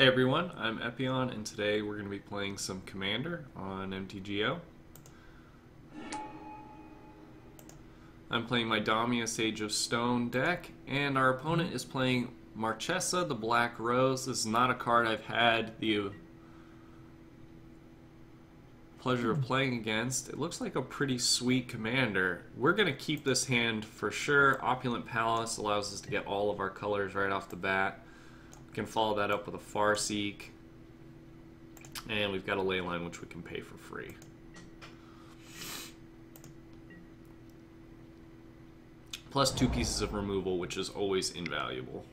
Hey everyone, I'm Epion, and today we're going to be playing some Commander on MTGO. I'm playing my Damia Sage of Stone deck, and our opponent is playing Marchesa, the Black Rose. This is not a card I've had the pleasure of playing against. It looks like a pretty sweet commander. We're going to keep this hand for sure. Opulent Palace allows us to get all of our colors right off the bat. We can follow that up with a Farseek. And we've got a Leyline, which we can pay for free. Plus 2 pieces of removal, which is always invaluable.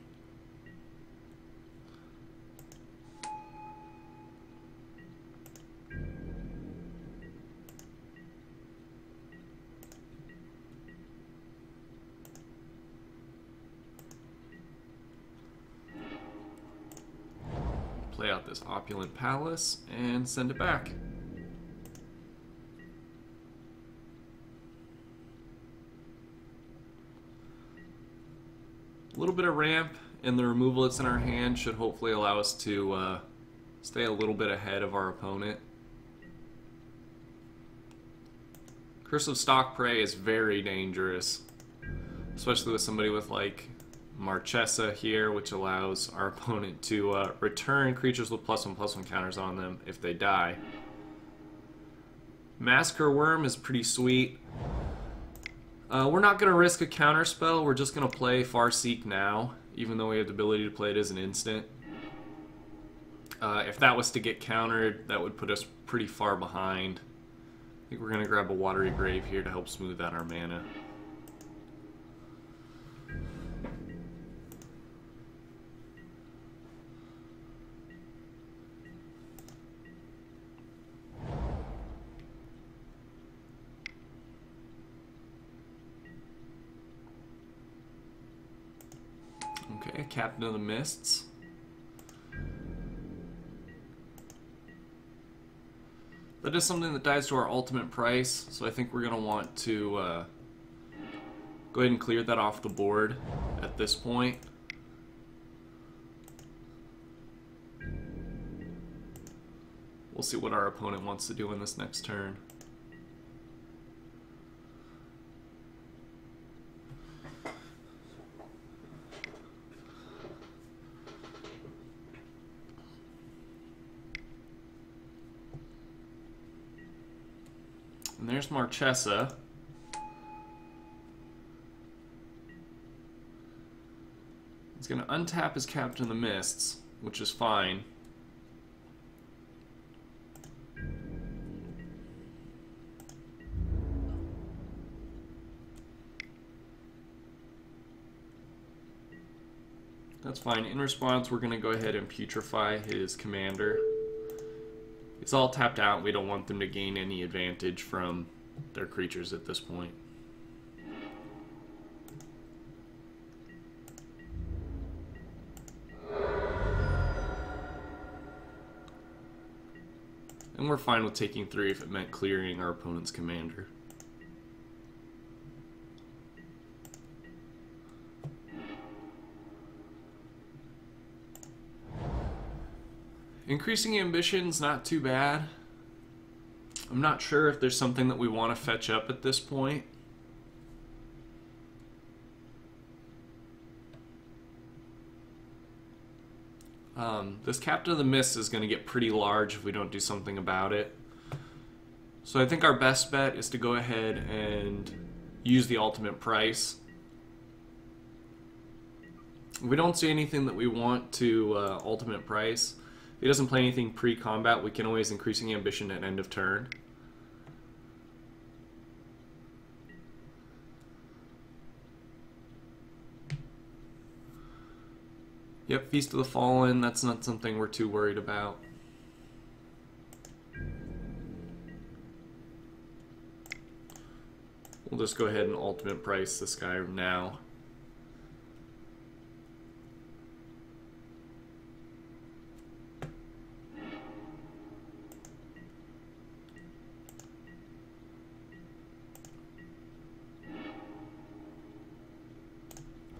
Play out this Opulent Palace and send it back. A little bit of ramp and the removal that's in our hand should hopefully allow us to stay a little bit ahead of our opponent. Curse of Stalk Prey is very dangerous, especially with somebody with like Marchesa here, which allows our opponent to return creatures with +1/+1 counters on them if they die. Massacre Worm is pretty sweet. We're not going to risk a counter spell. We're just going to play Farseek now, even though we have the ability to play it as an instant. If that was to get countered, that would put us pretty far behind. I think we're going to grab a Watery Grave here to help smooth out our mana. Okay, Captain of the Mists. That is something that dies to our ultimate price, so I think we're going to want to go ahead and clear that off the board at this point. We'll see what our opponent wants to do in this next turn. And there's Marchesa. He's going to untap his Captain of the Mists, which is fine. That's fine. In response, we're going to go ahead and putrefy his commander. It's all tapped out. We don't want them to gain any advantage from their creatures at this point. And we're fine with taking 3 if it meant clearing our opponent's commander. Increasing Ambition's not too bad. I'm not sure if there's something that we want to fetch up at this point. This Captain of the Mist is going to get pretty large if we don't do something about it. So I think our best bet is to go ahead and use the ultimate price. If we don't see anything that we want to ultimate price, if he doesn't play anything pre-combat, we can always Increasing Ambition at end of turn. Yep, Feast of the Fallen, that's not something we're too worried about. We'll just go ahead and ultimate price this guy now.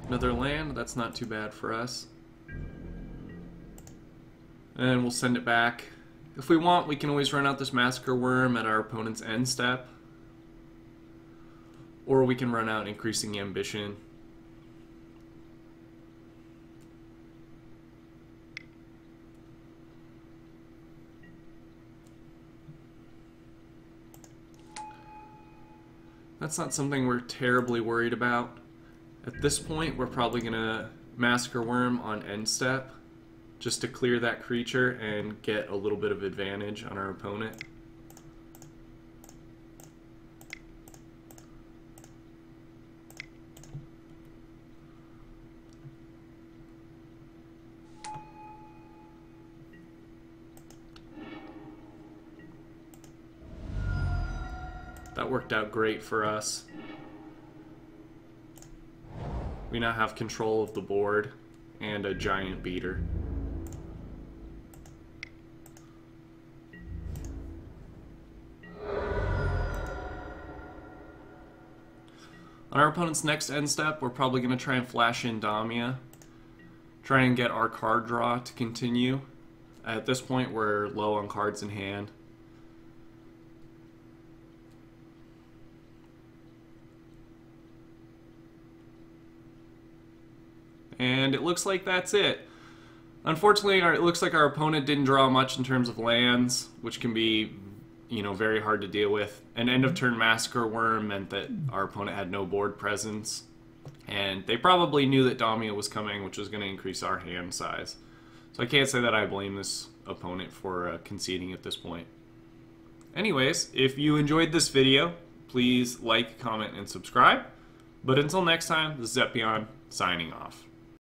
Another land, that's not too bad for us. And we'll send it back. If we want, we can always run out this Massacre Worm at our opponent's end step. Or we can run out Increasing Ambition. That's not something we're terribly worried about. At this point, we're probably going to Massacre Worm on end step, just to clear that creature and get a little bit of advantage on our opponent. That worked out great for us. We now have control of the board and a giant beater. On our opponent's next end step, we're probably going to try and flash in Damia. Try and get our card draw to continue. At this point, we're low on cards in hand. And it looks like that's it. Unfortunately, it looks like our opponent didn't draw much in terms of lands, which can be, very hard to deal with. An end of turn Massacre Worm meant that our opponent had no board presence, and they probably knew that Damia was coming, which was going to increase our hand size. So I can't say that I blame this opponent for conceding at this point. Anyways, if you enjoyed this video, please like, comment, and subscribe. But until next time, this is Zepion signing off.